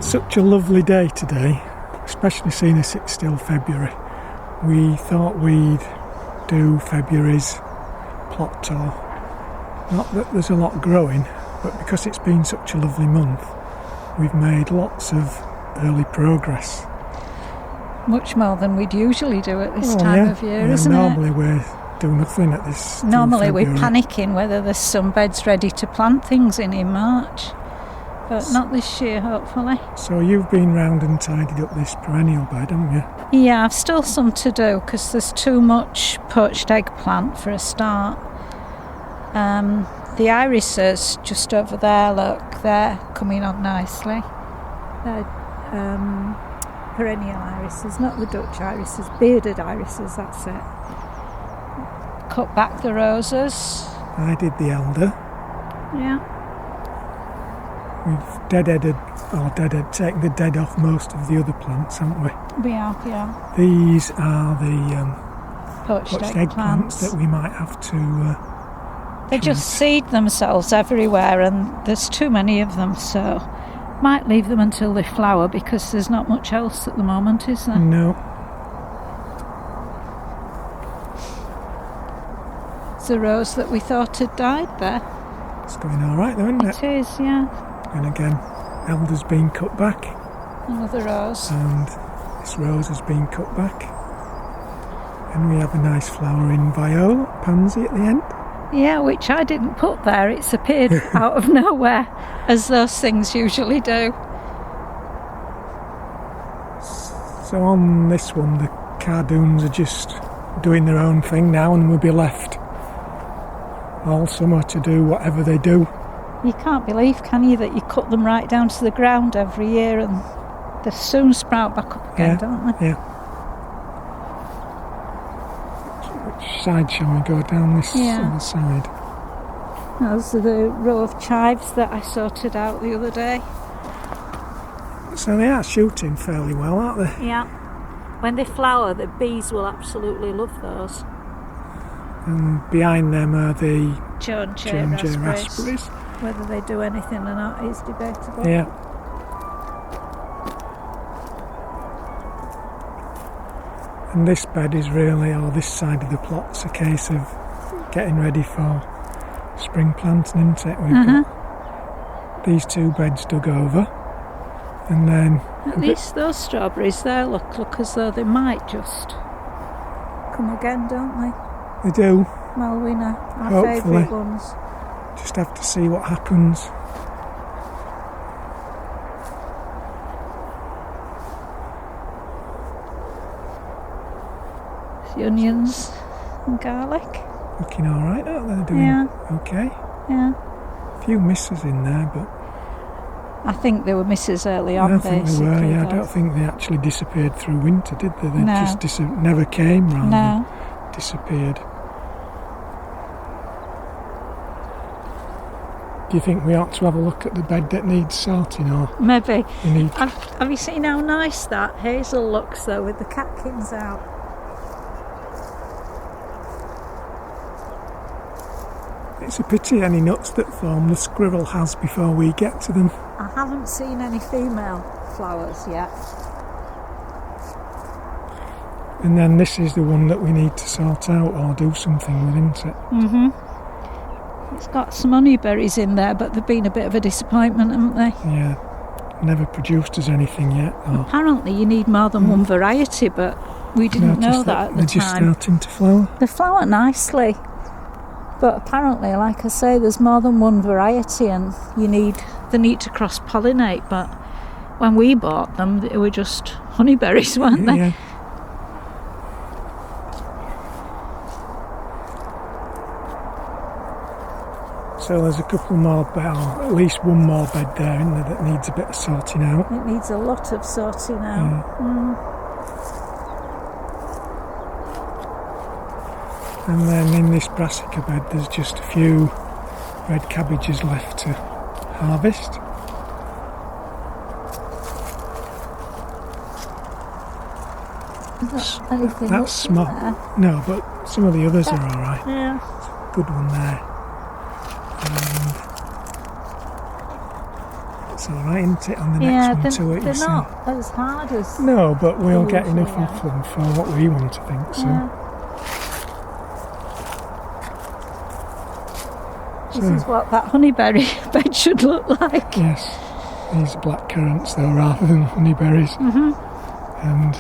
It's such a lovely day today, especially seeing as it's still February. We thought we'd do February's plot tour. Not that there's a lot growing, but because it's been such a lovely month, we've made lots of early progress. Much more than we'd usually do at this time of year, isn't normally it? we do nothing at this Normally February. we're panicking whether there's some beds ready to plant things in March. But not this year, hopefully. So you've been round and tidied up this perennial bed, haven't you? Yeah, I've still some to do because there's too much poached eggplant for a start. The irises just over there, look, they're coming on nicely. They're perennial irises, not the Dutch irises, bearded irises, that's it. Cut back the roses. I did the elder. Yeah. We've taken the dead off most of the other plants, haven't we? We have, yeah. These are the Poached eggplants that we might have to... they just seed themselves everywhere and there's too many of them, so might leave them until they flower because there's not much else at the moment, is there? No. It's a rose that we thought had died there. It's going all right though, isn't it? It is, yeah. And again, elder's been cut back. Another rose. And this rose has been cut back. And we have a nice flowering viola, pansy at the end. Yeah, which I didn't put there. It's appeared out of nowhere, as those things usually do. So on this one, the cardoons are just doing their own thing now, and we'll be left all summer to do whatever they do. You can't believe, can you, that you cut them right down to the ground every year and they soon sprout back up again, don't they? Yeah. Which side shall we go down? This other side? Those are the row of chives that I sorted out the other day. So they are shooting fairly well, aren't they? Yeah. When they flower, the bees will absolutely love those. And behind them are the J raspberries. Whether they do anything or not is debatable. Yeah. And this bed is really, or this side of the plot's a case of getting ready for spring planting, isn't it? We've got these two beds dug over, and then at least those strawberries there look as though they might just come again, don't they? They do. Malwina, our Hopefully. favourite ones. Just have to see what happens. The onions and garlic. Looking all right, aren't they? Doing okay. Yeah. A few misses in there, but I think they were misses early on. I think basically, they were. Yeah, though. I don't think they actually disappeared through winter, did they? They No. just never came rather than disappeared. Do you think we ought to have a look at the bed that needs sorting, or Maybe. we need? Have you seen how nice that hazel looks though with the catkins out? It's a pity any nuts that form the squirrel has before we get to them. I haven't seen any female flowers yet. And then this is the one that we need to sort out or do something with, isn't it? It's got some honeyberries in there, but they've been a bit of a disappointment, haven't they? Yeah, never produced us anything yet. Apparently you need more than one variety, but we didn't know that at the they're just time. starting to flower. They flower nicely, but apparently, like I say, there's more than one variety and they need to cross-pollinate, but when we bought them, they were just honeyberries, weren't they? Yeah. So there's a couple more at least one more bed there, isn't there, that needs a bit of sorting out. It needs a lot of sorting out. And then in this brassica bed there's just a few red cabbages left to harvest. That's small. No, but some of the others are alright. Yeah. Good one there. And That's alright, isn't it, on the next one to it? They're not as hard as... No, but we'll get usually enough of them for what we want to think, so... Yeah. This is what that honeyberry bed should look like. Yes, these are black currants though, rather than honeyberries. And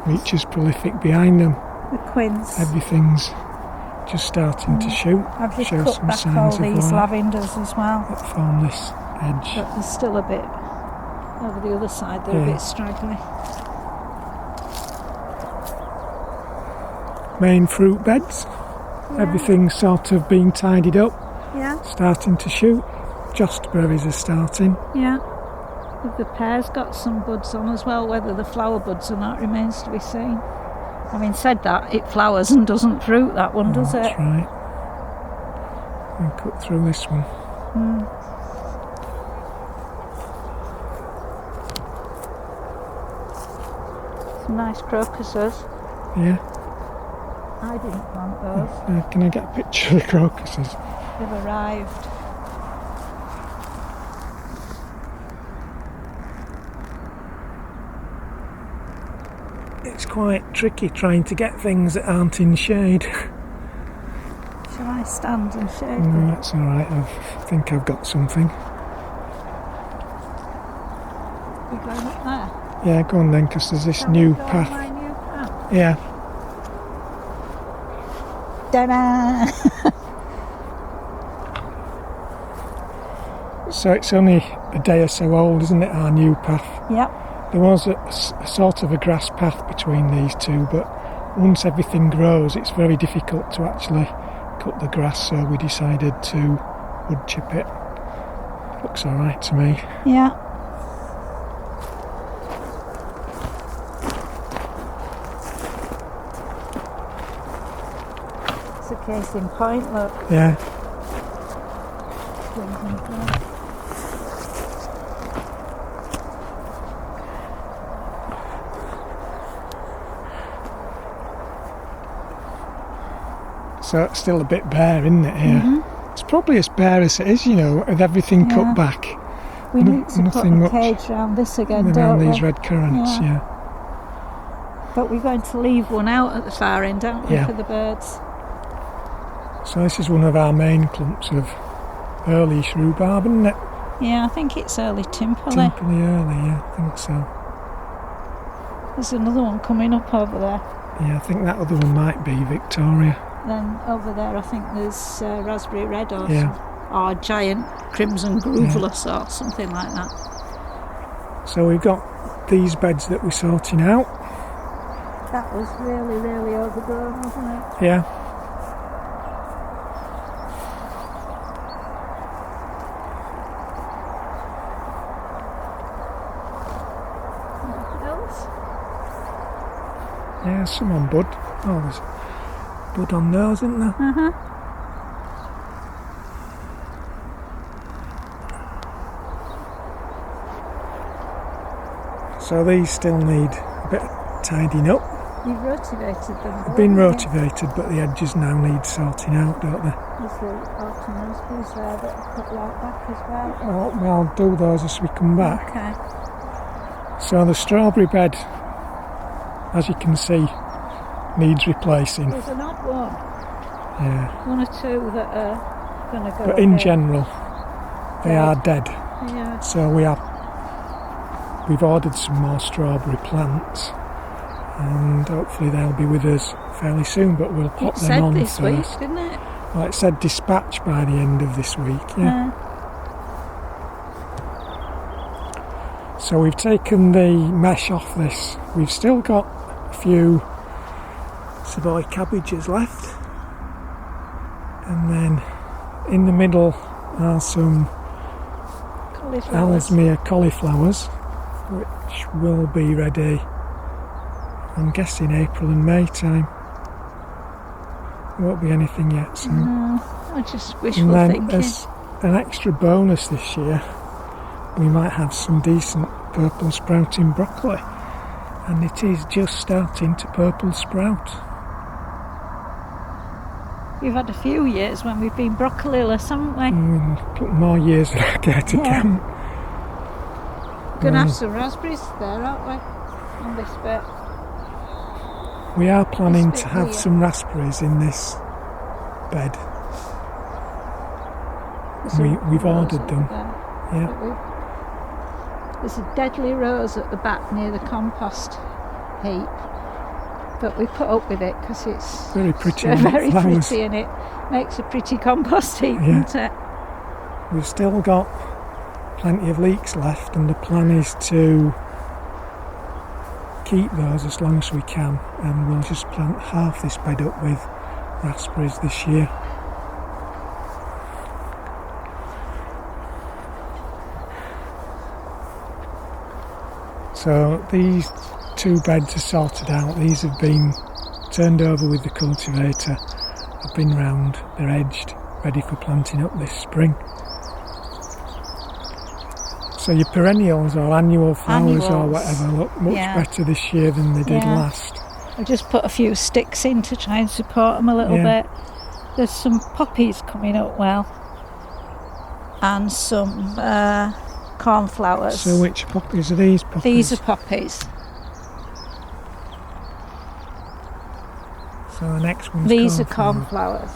Reacher's prolific behind them. The quince. Everything's just starting to shoot. I've just show cut some back signs all of these life. lavenders as well. That formless edge. But there's still a bit over the other side, they're a bit straggly. Main fruit beds. Everything's sort of being tidied up. Yeah. Starting to shoot. Josterberries are starting. Yeah. The pear's got some buds on as well. Whether the flower buds or not remains to be seen. Having said that, it flowers and doesn't fruit, that one, does it? That's right. I'll cut through this one. Some nice crocuses. Yeah. I didn't plant those. Can I get a picture of the crocuses? They've arrived. It's quite tricky trying to get things that aren't in shade. Shall I stand and shade No, them? that's alright. I think I've got something. We're going up there. Yeah, go on then, because there's this Shall we new go on path. my new path? Yeah. Ta-da! So it's only a day or so old, isn't it, our new path? Yep. There was a sort of a grass path between these two, but once everything grows, it's very difficult to actually cut the grass, so we decided to wood chip it. Looks alright to me. Yeah. It's a case in point, look. Yeah. So it's still a bit bare, isn't it, here? It's probably as bare as it is, you know, with everything cut back. We need to put nothing a much cage around this again, around don't these we? red currants, yeah. But we're going to leave one out at the far end, aren't we, for the birds? So this is one of our main clumps of early rhubarb, isn't it? Yeah, I think it's early Timperley. Timperley early, yeah, I think so. There's another one coming up over there. Yeah, I think that other one might be Victoria. Then over there I think there's raspberry red or, or giant crimson groovulus or something like that. So we've got these beds that we're sorting out. That was really, really overgrown, wasn't it? Yeah. Anything else? Yeah, some on bud. Oh, there's bud on those, isn't there? So these still need a bit of tidying up. You've rotivated them. They've been rotivated, but the edges now need sorting out, don't they? There's the autumn raspberries there that are cut right back as well. Well, I'll do those as we come back. Okay. So the strawberry bed, as you can see, needs replacing. There's an odd one. Yeah. One or two that are going to go. But in general, they are dead. Yeah. So we've ordered some more strawberry plants, and hopefully they'll be with us fairly soon. But we'll pop them on this first. week, didn't it? Well, it said dispatch by the end of this week. Yeah. So we've taken the mesh off this. We've still got a few Savoy cabbages left, and then in the middle are some Ellesmere cauliflowers, which will be ready, I'm guessing, April and May time. There won't be anything yet, so. No, I just wishful and then thinking. as an extra bonus this year, we might have some decent purple sprouting broccoli, and it is just starting to purple sprout. We've had a few years when we've been broccoli-less, haven't we? A couple more years than I care to count. Going to have some raspberries there, aren't we? On this bit. We are planning to have some raspberries in this bed. We've ordered them. Yeah. There's a deadly rose at the back near the compost heap, but we put up with it because it's very pretty. Very pretty, and it makes a pretty compost heap, doesn't it? We've still got plenty of leeks left, and the plan is to keep those as long as we can, and we'll just plant half this bed up with raspberries this year. So these 2 beds are sorted out. These have been turned over with the cultivator. I've been round, they're edged, ready for planting up this spring. So your perennials or annual flowers or whatever look much better this year than they did last. I just put a few sticks in to try and support them a little bit. There's some poppies coming up well, and some cornflowers. So which poppies are these poppies? These are poppies. So the next one's These are cornflowers,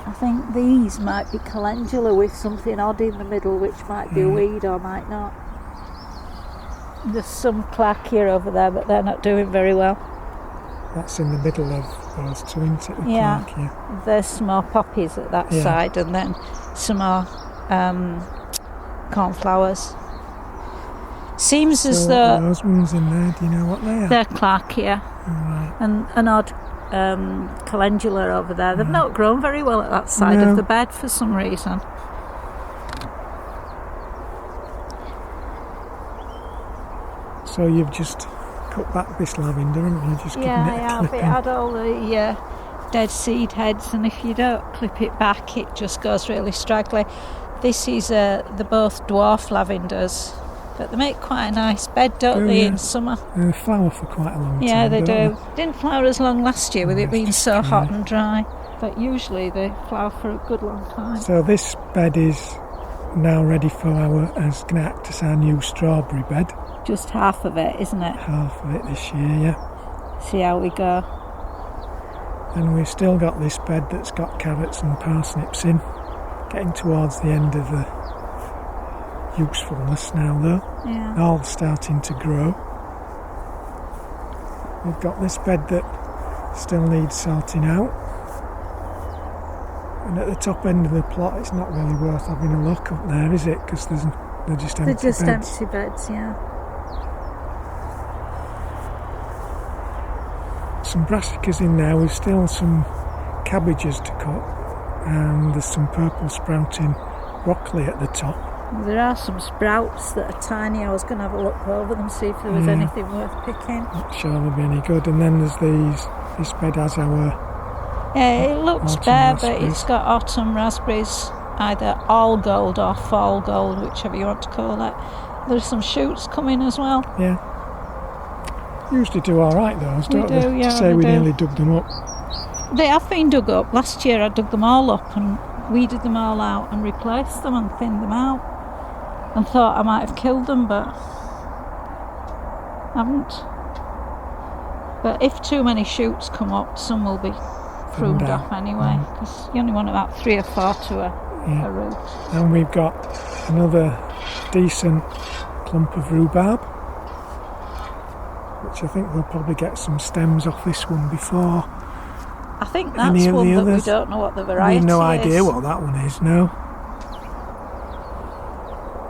I think these might be calendula with something odd in the middle, which might be a weed or might not. There's some clackia over there, but they're not doing very well. That's in the middle of those 2, isn't it? Clackia. There's some more poppies at that side, and then some more cornflowers. Seems as though those ones in there, do you know what they are? They're clackia. Right. And an odd calendula over there. They've not grown very well at that side of the bed for some reason. So you've just cut back this lavender, haven't you? Just giving it a clip. It had all the dead seed heads, and if you don't clip it back, it just goes really straggly. This is they're both dwarf lavenders, but they make quite a nice bed, don't they, in summer? They flower for quite a long time. Yeah, they do. They? Didn't flower as long last year with it being so hot and dry, but usually they flower for a good long time. So this bed is now ready for going to act as our new strawberry bed. Just half of it, isn't it? Half of it this year, See how we go. And we've still got this bed that's got carrots and parsnips in. Getting towards the end of the usefulness now, though. Yeah. All starting to grow. We've got this bed that still needs sorting out. And at the top end of the plot, it's not really worth having a look up there, is it? Because they're just empty beds. They're just empty beds, yeah. Some brassicas in there. We've still some cabbages to cut. And there's some purple sprouting broccoli at the top. There are some sprouts that are tiny. I was going to have a look over them, see if there was anything worth picking. Not sure they'll be any good. And then there's this bed has our it looks bare, raspberries. but it's got autumn raspberries, either all gold or fall gold, whichever you want to call it. There's some shoots coming as well. Yeah. Usually do all right, those, don't they? Yeah, to say we nearly dug them up. They have been dug up. Last year I dug them all up and weeded them all out and replaced them and thinned them out, and thought I might have killed them, but haven't. But if too many shoots come up, some will be pruned off anyway, because you only want about 3 or 4 to a root. And we've got another decent clump of rhubarb, which I think we'll probably get some stems off this one before. I think that's one that we don't know what the variety is. We have no idea what that one is, no.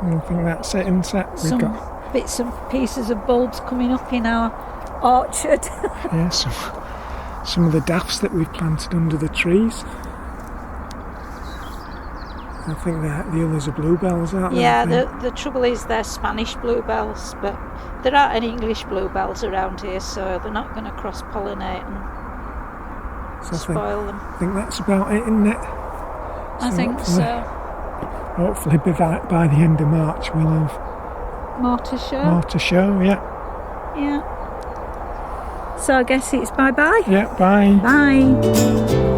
I think that's it, isn't it? We've got bits and pieces of bulbs coming up in our orchard. Yeah, some of the daffs that we've planted under the trees. I think the others are bluebells, aren't they? Yeah, the trouble is they're Spanish bluebells, but there aren't any English bluebells around here, so they're not going to cross-pollinate and spoil them. I think that's about it, isn't it? I think so. Hopefully by the end of March we'll have more to show. More to show, yeah. Yeah. So I guess it's bye-bye. Yeah, bye. Bye.